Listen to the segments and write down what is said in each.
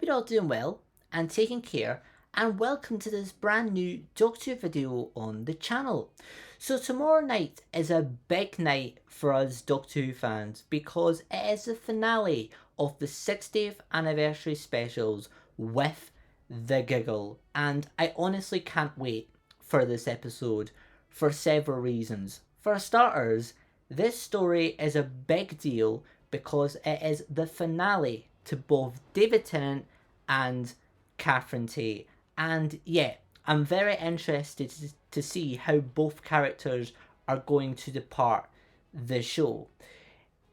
you're all doing well and taking care, and welcome to this brand new Doctor Who video on the channel. So tomorrow night is a big night for us Doctor Who fans because it is the finale of the 60th anniversary specials with the giggle, and I honestly can't wait for this episode for several reasons. For starters, this story is a big deal because it is the finale to both David Tennant and Catherine Tate. And yeah, I'm very interested to see how both characters are going to depart the show.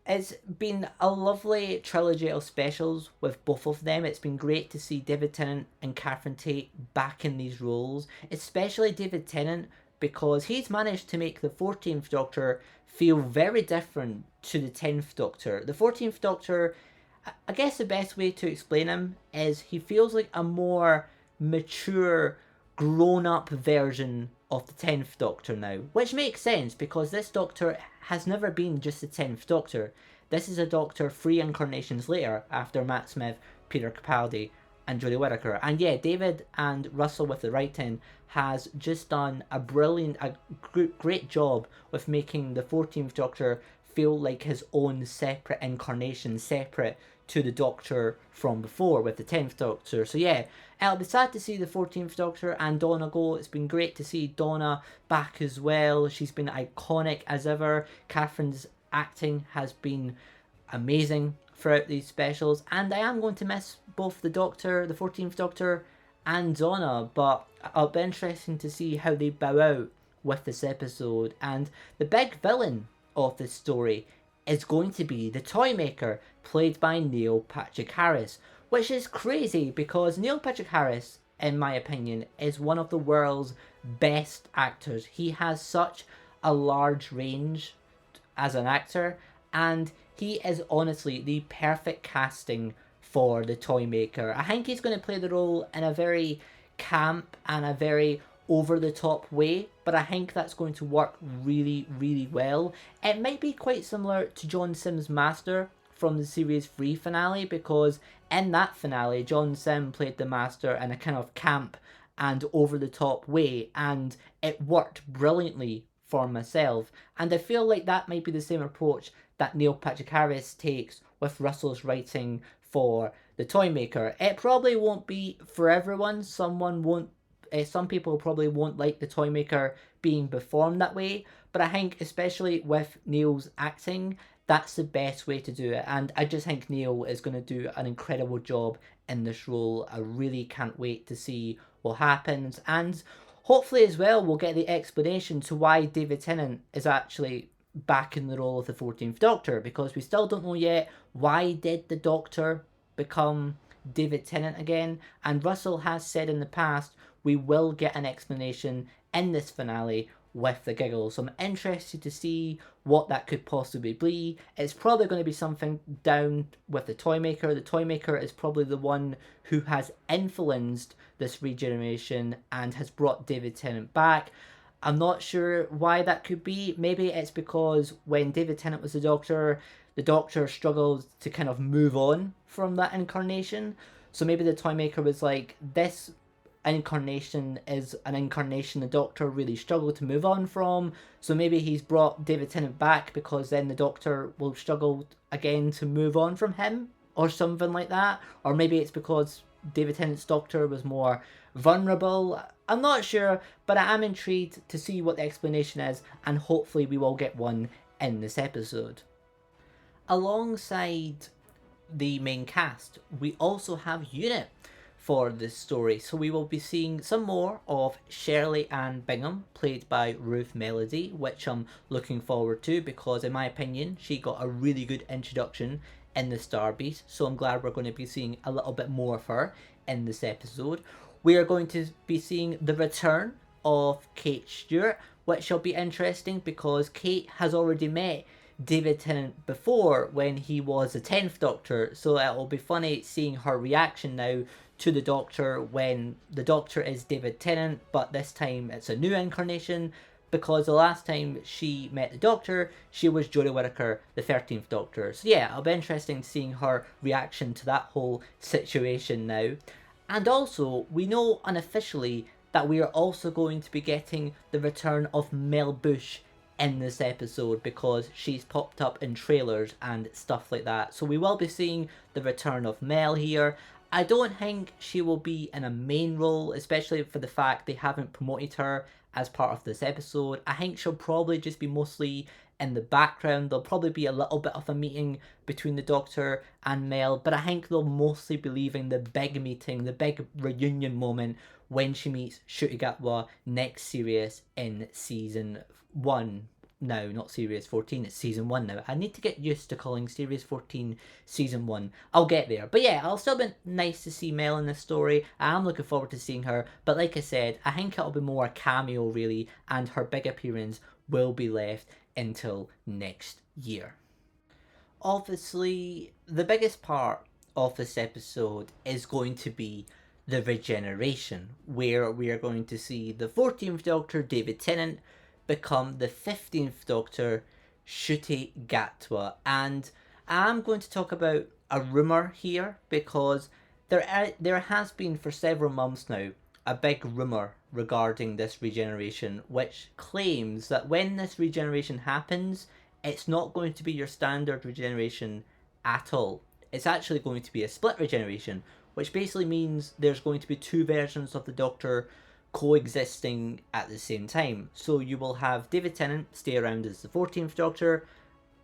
It's been a lovely trilogy of specials with both of them. It's been great to see David Tennant and Catherine Tate back in these roles, especially David Tennant, because he's managed to make the 14th Doctor feel very different to the 10th Doctor. The 14th Doctor, I guess the best way to explain him is he feels like a more mature, grown-up version of the 10th Doctor now, which makes sense because this Doctor has never been just the 10th Doctor. This is a Doctor 3 incarnations later after Matt Smith, Peter Capaldi and Jodie Whittaker. And yeah, David and Russell with the writing has just done a great job with making the 14th Doctor feel like his own separate incarnation, separate to the Doctor from before with the 10th Doctor. So yeah, it'll be sad to see the 14th Doctor and Donna go. It's been great to see Donna back as well. She's been iconic as ever. Catherine's acting has been amazing throughout these specials, and I am going to miss both the Doctor, the 14th Doctor, and Donna, but it'll be interesting to see how they bow out with this episode. And the big villain of this story is going to be the Toymaker, played by Neil Patrick Harris, which is crazy because Neil Patrick Harris, in my opinion, is one of the world's best actors. He has such a large range as an actor, and he is honestly the perfect casting for the Toymaker. I think he's going to play the role in a very camp and a very over-the-top way, but I think that's going to work really, really well. It might be quite similar to John Simm's Master from the Series 3 finale, because in that finale, John Sim played the Master in a kind of camp and over-the-top way, and it worked brilliantly for myself. And I feel like that might be the same approach that Neil Patrick Harris takes with Russell's writing for the Toymaker. It probably won't be for everyone. Some people probably won't like the Toymaker being performed that way, but I think especially with Neil's acting, that's the best way to do it, and I just think Neil is going to do an incredible job in this role. I really can't wait to see what happens, and hopefully as well we'll get the explanation to why David Tennant is actually back in the role of the 14th Doctor, because we still don't know yet why did the Doctor become David Tennant again. And Russell has said in the past we will get an explanation in this finale with the giggle, so I'm interested to see what that could possibly be. It's probably going to be something down with the Toymaker. The Toymaker is probably the one who has influenced this regeneration and has brought David Tennant back. I'm not sure why that could be. Maybe it's because when David Tennant was the Doctor struggled to kind of move on from that incarnation. So maybe the Toymaker was like, this incarnation is an incarnation the Doctor really struggled to move on from, so maybe he's brought David Tennant back because then the Doctor will struggle again to move on from him, or something like that. Or maybe it's because David Tennant's Doctor was more vulnerable. I'm not sure, but I am intrigued to see what the explanation is, and hopefully we will get one in this episode. Alongside the main cast, we also have Unit for this story, so we will be seeing some more of Shirley Ann Bingham, played by Ruth Melody, which I'm looking forward to because in my opinion she got a really good introduction in the Starbeast, so I'm glad we're going to be seeing a little bit more of her in this episode. We are going to be seeing the return of Kate Stewart, which will be interesting because Kate has already met David Tennant before when he was the 10th Doctor, so it will be funny seeing her reaction now to the Doctor when the Doctor is David Tennant, but this time it's a new incarnation because the last time she met the Doctor, she was Jodie Whittaker, the 13th Doctor. So yeah, it'll be interesting seeing her reaction to that whole situation now. And also, we know unofficially that we are also going to be getting the return of Mel Bush in this episode, because she's popped up in trailers and stuff like that. So we will be seeing the return of Mel here. I don't think she will be in a main role, especially for the fact they haven't promoted her as part of this episode. I think she'll probably just be mostly in the background. There'll probably be a little bit of a meeting between the Doctor and Mel, but I think they'll mostly be leaving the big meeting, the big reunion moment, when she meets Ncuti Gatwa next series in season 1. No, not series 14, it's season 1 now. I need to get used to calling series 14 season 1. I'll get there. But yeah, it'll still be nice to see Mel in this story. I am looking forward to seeing her. But like I said, I think it'll be more a cameo really, and her big appearance will be left until next year. Obviously, the biggest part of this episode is going to be the regeneration, where we are going to see the 14th Doctor, David Tennant, become the 15th Doctor, Ncuti Gatwa. And I'm going to talk about a rumour here, because there has been for several months now a big rumour regarding this regeneration, which claims that when this regeneration happens, it's not going to be your standard regeneration at all. It's actually going to be a split regeneration, which basically means there's going to be two versions of the Doctor coexisting at the same time. So you will have David Tennant stay around as the 14th Doctor,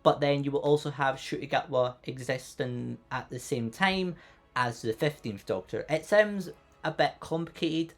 but then you will also have Ncuti Gatwa existing at the same time as the 15th Doctor. It sounds a bit complicated.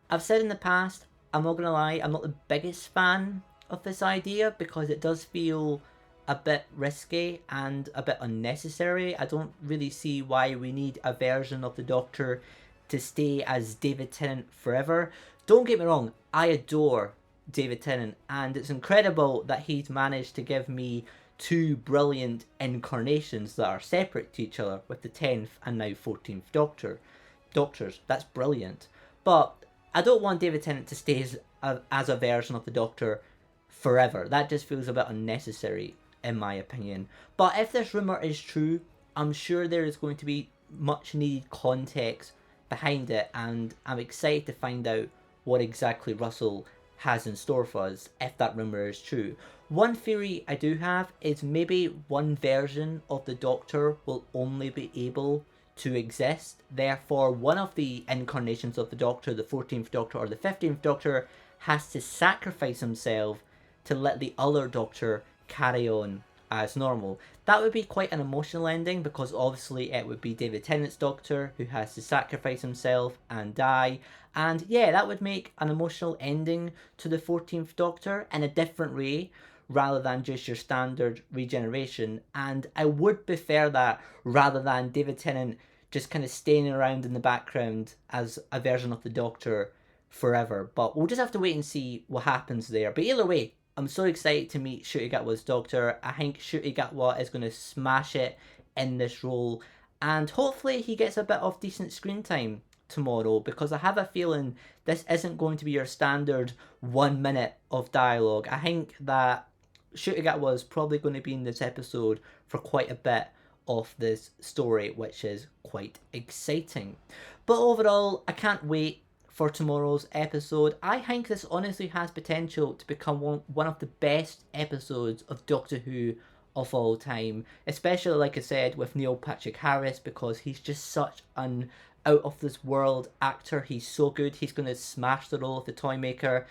I've said in the past, I'm not gonna lie, I'm not the biggest fan of this idea, because it does feel a bit risky and a bit unnecessary. I don't really see why we need a version of the Doctor to stay as David Tennant forever. Don't get me wrong, I adore David Tennant, and it's incredible that he's managed to give me two brilliant incarnations that are separate to each other, with the 10th and now 14th Doctors. That's brilliant. But I don't want David Tennant to stay as a version of the Doctor forever. That just feels a bit unnecessary, in my opinion. But if this rumour is true, I'm sure there is going to be much needed context behind it, and I'm excited to find out what exactly Russell has in store for us if that rumour is true. One theory I do have is maybe one version of the Doctor will only be able to exist. Therefore, one of the incarnations of the Doctor, the 14th Doctor or the 15th Doctor, has to sacrifice himself to let the other Doctor carry on as normal. That would be quite an emotional ending, because obviously it would be David Tennant's Doctor who has to sacrifice himself and die. And yeah, that would make an emotional ending to the 14th Doctor in a different way, rather than just your standard regeneration. And I would prefer that, rather than David Tennant just kind of staying around in the background as a version of the Doctor forever. But we'll just have to wait and see what happens there. But either way, I'm so excited to meet Ncuti Gatwa's Doctor. I think Ncuti Gatwa is going to smash it in this role, and hopefully he gets a bit of decent screen time tomorrow, because I have a feeling this isn't going to be your standard 1 minute of dialogue. I think that Ncuti Gatwa is probably going to be in this episode for quite a bit of this story, which is quite exciting. But overall, I can't wait for tomorrow's episode. I think this honestly has potential to become one of the best episodes of Doctor Who of all time, especially, like I said, with Neil Patrick Harris, because he's just such an out of this world actor. He's so good. He's going to smash the role of the Toymaker.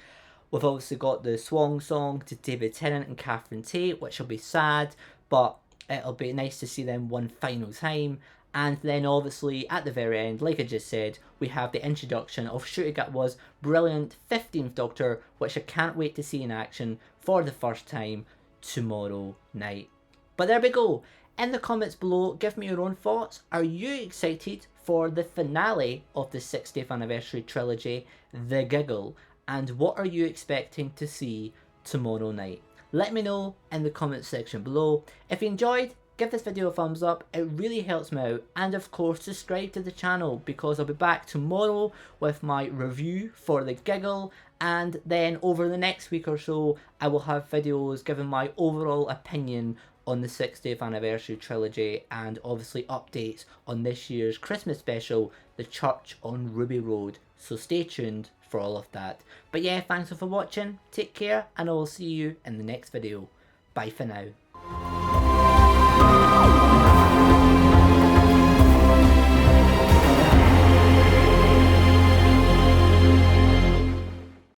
We've obviously got the Swan Song to David Tennant and Catherine Tate, which will be sad, but it'll be nice to see them one final time. And then obviously at the very end, like I just said, we have the introduction of Ncuti Gatwa's brilliant 15th Doctor, which I can't wait to see in action for the first time tomorrow night. But there we go. In the comments below, give me your own thoughts. Are you excited for the finale of the 60th anniversary trilogy, The Giggle? And what are you expecting to see tomorrow night? Let me know in the comments section below. If you enjoyed, give this video a thumbs up, it really helps me out. And of course, subscribe to the channel, because I'll be back tomorrow with my review for The Giggle, And then over the next week or so, I will have videos giving my overall opinion on the 60th anniversary trilogy, and obviously updates on this year's Christmas special, The Church on Ruby Road. So stay tuned for all of that. But yeah, thanks for watching, take care, and I will see you in the next video. Bye for now.